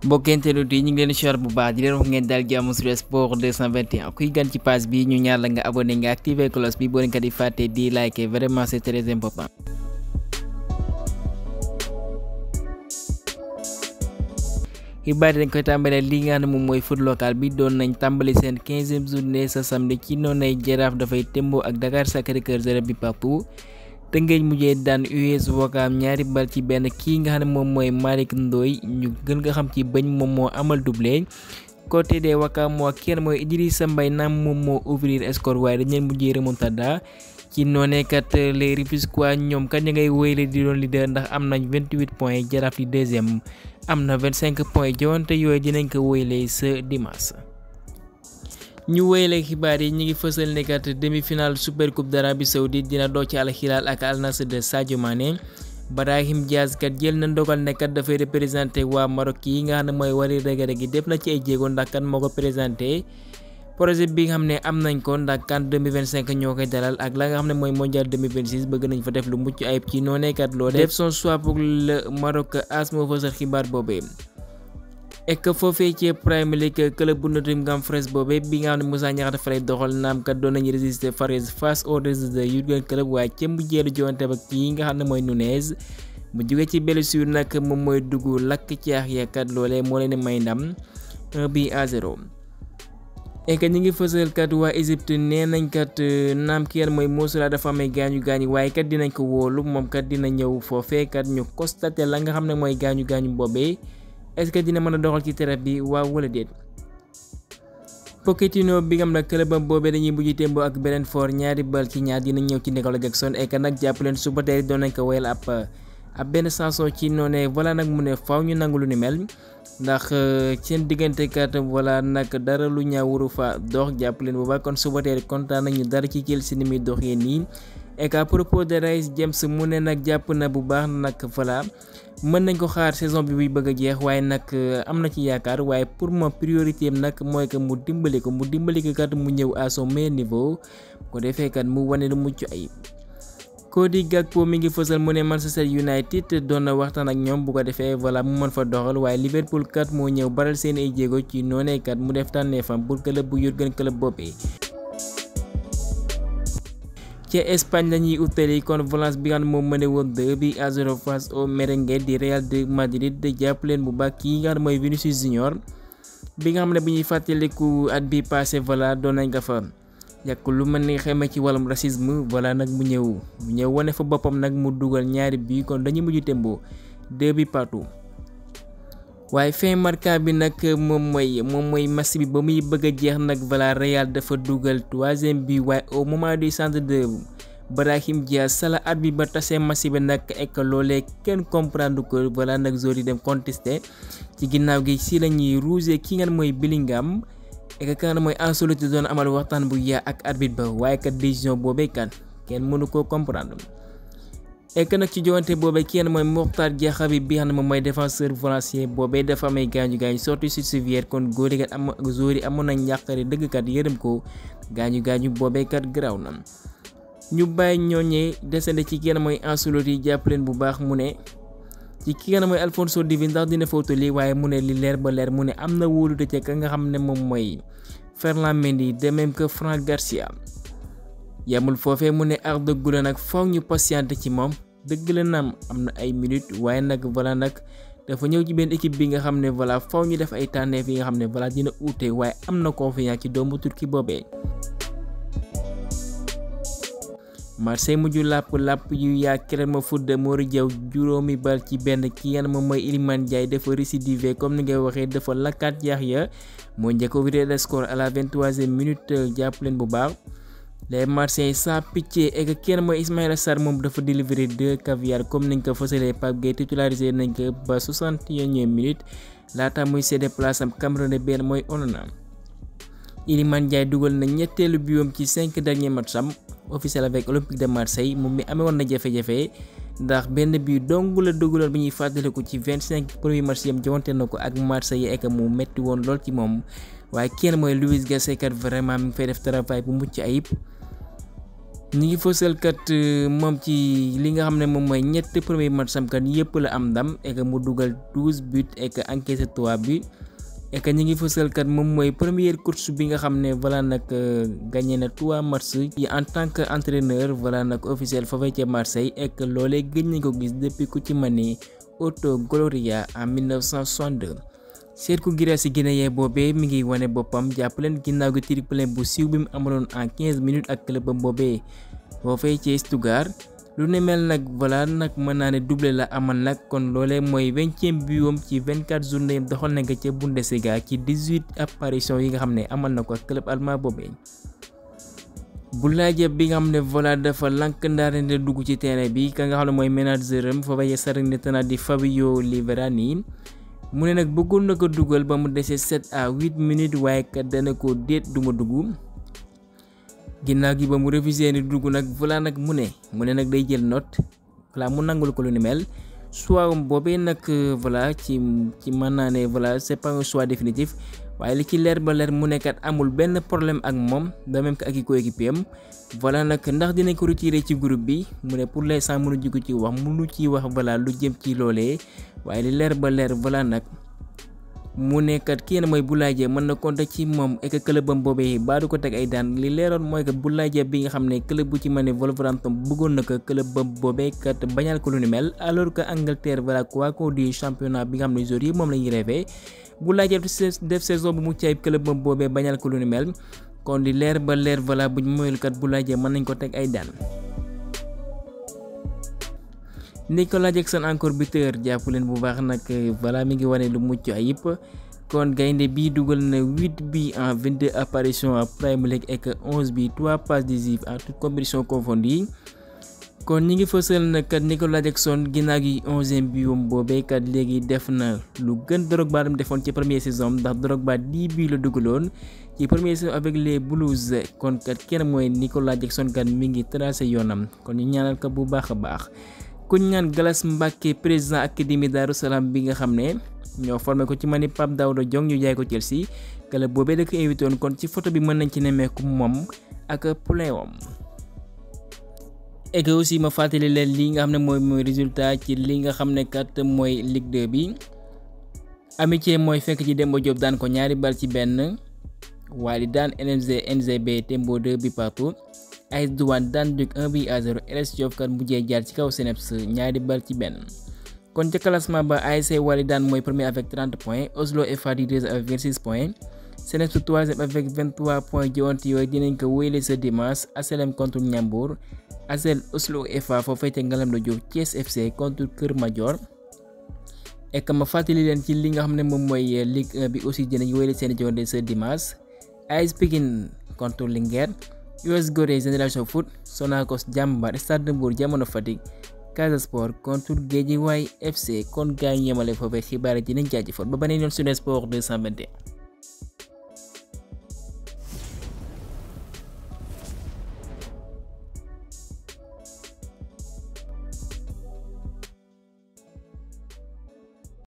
mbokkenteelu yi ñu ngi leen di bu baax di leen wax ngeen daal jàmm sur sport 221 kuy gan ci page bi ñu ñaar la nga abonné nga activer cloche bi boo leen ko di fàtte di like vraiment c'est très important. xibaar yi dañ koy tàmbalee li nga xam ne moom mooy foot local bi doon nañ tàmbali seen 15e journée sa samedi ci noonay Jaraaf dafay tembo ak Dakar Sacré-Cœur 0 but partout. Tëngéej mujjee daan US Ouakam ñaari bal ci benn kii nga xam ne moom mooy Malick Ndoye ñu gën nga xam ci bëñ moom moo amal doublé côté des Ouakam moo kenn mooy Idrissa Mbaye naam moom moo ouvrir score waaye dañ leen mujjee remontada ci noonee kat les Rufisquois ñoom kat ña ngay wéyle di doon leader ndax am nañ 28 points Jaraaf di deuxième am na 25 points jowante yooyu dinañ ko wéyle ce dimanche. ñu wéyale xibaar yi ñu ngi fësal ne kat demi-finale super coupe d'Arabie Saoudite dina doo ci Al Hilal ak Al Nassr de Sadio Mané Brahim Diaz kat jël na ndogal ne kat dafay représenté waa Maroc yi nga xam ne mooy wari rëgg gi def na ci ay jéego ndax kan moo ko présenté projet bi nga xam ne am nañ ko ndax CAN 2025 ñoo koy dalal ak la nga xam ne mooy mondial 2026 bëgg nañ fa def lu mucc ayib ci noonee kat loo def son choix pour le Maroc as moo fësal xibaar boobee. et que foofee ci Premier League club bu Nottingham Forest boobee bi nga xam ne Moussa Niakhaté fa lay doxal naam kat doon nañu résister face au résiste de Jurgen Klopp waaye ca mujjeelu joŋante ba kii nga xam ne mooy Nunez mu jóge ci blessure nag moom mooy dugg lakk caax ya kat loolee moo leen may ndam 1-0. et que ñu ngi fësal kat waa Égypte nee nañ kat naam ki mooy Mo Salah dafa amee gaañu waaye kat dinañ ko wóolu moom kat dina ñëw foofee kat ñu constaté la nga xam ne mooy gaañu boobee. est-ce que dina mën a doxal ci terrain bi waaw wala déet. Pochettino bi nga xam ne clubam boobee dañuy mujj tembo ak Brentford ñaari bal ci ñaar dina ñëw ci Nicolas Jackson et que nag jàpp leen suba tey doon nañ ko wéyal ab benn chanson ci noonee voilà nag mu ne faaw ñu nangu lu ni mel ndax seen diggante kat voilà nag dara lu ñaaw waru fa dox jàpp leen bu baax kon suba tey kontaan nañu dara ci Chelsea ni muy doxee nii. et que à propos de Reece James mu ne nag jàpp na bu baax nag voilà mën nañ ko xaar saison bi buy bëgg a jeex waaye nag am na ci yaakaar waaye pour ma priorité am nag mooy que mu dimbali ko kat mu ñëw à son meilleur niveau ko defee kat mu wane lu mucc ayib. Cody Gakpo mi ngi fësal mu ne Manchester United doon na waxtaan ak ñoom bu ko defee voilà mu mën fa doxal waaye Liverpool kat moo ñëw baral seen ay jéego ci noonee kat mu def tànneefam pour club bu Jurgen Klopp boobee. ci Espagne lañuy utali kon Valence bi nga xam ne moom mëne woon 2-0 face au merengue di Real de Madrid de jàpp leen bu baax kii nga xam ne mooy Vinicius Junior bi nga xam ne bu ñuy fàttaliku at bi passé voilà doon nañ nga fa yàq lu mel ni xeme ci wàllum racisme voilà nag mu ñëw wane fa boppam nag mu dugal ñaari bi kon dañuy mujj tembo 2 buts partout. waaye fin marquant bi nag moom mooy match bi ba muy bëgg a jeex nag voilà Real dafa dugal 3e bi waaye au moment du centre de Brahim Diaz sala at bi ba tasee match bi nag ek loolee kenn comprendre ko voilà nag joueur yi dem contesté ci ginnaaw gi si la ñuy rouge ki nga mooy Bellingham ek ka nga mooy Ancelotti doon amal waxtaan bu yaa ak arbitre ba waaye kat décision boobee kan kenn mënu koo comprendre. ek nag ci joŋante boobee kenn mooy Mokhtar Diakhaby bi xam ne moom mooy défenseur français boobee dafa amee gaañu sorti sur sévère kon góor yi kat amoon nañ njàqare dëgg kat yërëm ko gaañu boobee kat garaaw na. ñu bàyyi ñooñee desande ci kenn mooy Ancelotti jàpp leen bu baax mu ne ci ki nga mooy Alphonso Davies ndax dina fawtali waaye mu ne li leer ba leer mu ne am na wóolute ca ka nga xam ne moom mooy Ferland Mendy de même que Franck Garcia. yamul foofee mu ne Arda Güler nag faw ñu patienté ci moom dëgg la naam am na ay minutes waaye nag voilà nag dafa ñëw ci benn équipe bi nga xam ne voilà faw ñu def ay tànneef yi nga xam ne voilà dina uute waaye am na confiance ci doomu Turki boobee. Marseille mujj làpp yu yaa Krema Foot de Mori Diaw juróomi bal ci benn ki yan moom mooy Iliman Ndiaye dafa récidivé comme ni ngay waxee dafa lakkaat yaax ya moo njëkk a ouvrir le score à la 23e minute jàpp leen bu baax. les Marseillais sans pitié et que kenn mooy Ismaïla Sarr moom dafa délivrer 2 caviar comme nañ ko fësalee Pape Gueye titularisé nañ ko ba 61e minute laata muy cédé place am Camerounais benn mooy Onana. Iliman Ndiaye dugal na ñetteelu biwam ci 5 derniers matchs am officiel avec Olympique de Marseille moom mi amee woon na jafe-jafe ndax benn bi dong la dugaloon bi ñuy fàttaliku ci 25 premiers matchs yam jawante na ko ak Marseille et que mu metti woon lool ci moom waaye kenn mooy Luis Gasset kat vraiment mi ngi fay def travail bu mucc ayib. ñi ngi fësal kat moom ci li nga xam ne moom mooy ñett premier match am kat yëpp la am ndam et que mu dugal 12 buts et que encaissé 3 buts et que ñi ngi fësal kat moom mooy première course bi nga xam ne voilà nag gagné na 3 matchs yi en tant que entraîneur voilà nag officiel foofee ca Marseille et que loolee gëj nañ ko gis depuis ku ci mane Otto Gloria en 1962. Serkou Guirassy guinéen boobee mi ngi wane boppam jàpp leen ginnaaw gi triplé bu siiw bi mu amaloon en 15 minutes ak clubam boobee foofee ci Stuttgart lu ne mel nag voilà nag mën naa ne doublé la amal nag kon loolee mooy 20e butam ci 24 journée doxal na nga ca Bundesliga ci 18 apparitions yi nga xam ne amal na ko ak club allemand boobee. Boulaye Dia bi nga xam ne voilà dafa lank ndaare ne dugg ci terrain bi ka nga xam ne mooy manager am foofee Salernitana di Fabio Liverani mu ne nag bëggoon na ko dugal ba mu desee 7 à 8 minutes waaye kat dana ko déet duma dugg ginnaaw gi ba mu refusé ni dugg nag voilà nag mu ne nag day jël note voilà mu nangul ko lu ni mel choix boobee nag voilà ci mën naa ne voilà c'est pas un choix définitif waaye li ci leer ba leer mu ne kat amul benn problème ak moom de même que ak i coéquipier am voilà nag ndax dinañ ko retiré ci groupe bi mu ne pour l'instant mënu jugu ci wax mënu ci wax voilà lu jëm ci loolee waaye li leer ba leer voilà nag mu ne kat kii na mooy Boulaye Dia mën na compter ci moom et que clubam boobee baa du ko teg ay daan li leeroon mooy que Boulaye Dia bi nga xam ne club bu ci mën ne Wolverhampton bëggoon na ko clubam boobee kat bañal ko lu ni mel alors que Angleterre voilà quoi qu'on dit championnat bi nga xam ne joueurs yi moom la ñuy rêvé Boulaye Dia def saison bu mucc ayib clubam boobee bañal ko lu ni mel kon di leer ba leer voilà buñ moyul kat Boulaye Dia mën nañ ko teg ay daan. Nicolas Jackson encore buteur jàpp leen bu baax nag voilà mi ngi wane lu mucc ayib kon gaynde bi dugal na 8 bi en 22 apparitions en Premier League et que 11 bi 3 passes décisives en toutes compétitions confondues kon ñi ngi fësal na kat Nicolas Jackson ginnaaw gi 11e bi boobee kat léegi def na lu gën Drogba dam defoon ci première saison ndax Drogba 10 bi la dugaloon ci première saison avec les Blues kon kat kenn mooy Nicolas Jackson kat mi ngi tracé yoonam kon ñu ñaanal ko bu baax a baax. kuñ ñaan Galas Mbacke président académie Darou Salam bi nga xam ne ñoo formé ko ci mani Pape Daouda Diong ñu jaay ko Chelsea club boobee da ko invité woon kon ci photo bi mën nañ ci nemmeeku moom ak poulain wam et que aussi ma fàttali leen li nga xam ne mooy résultat ci li nga xam ne kat mooy Ligue 2 bi amitié mooy fekk ci Demba Diop daan ko 2 bal ci benn waaye di daan NGB Tembo 2 bi partout AS Douane daan Duc 1-0 RS Diof kat mujjee jaar ci kaw Seneps 2 bal ci benn kon ca classement ba ASC Walidane mooy premier avec 30 points Oslo FA di deuxième avec 26 points Seneps 3e avec 23 points jiwante yooyu dinañ ko wéyale ce dimanche ASLM contre Ndiambour ASL Oslo FA foo fayte Ngalandou Diouf Thiès FC contre Kër Madior et que ma fàttali leen ci li nga xam ne moom mooy Ligue 1 bi aussi dinañ wéyale seen jiwante ce dimanche AS Pikine contre Linguère US Gorée Génération Foot Sonacos Jambar Stade de Mbour Jamono Fatick Casa Sport contre Guédiawaye FC kon gaa ñu yemale foofee xibaar yi dinañ jaajëfal ba beneen yoon sur Sport 221.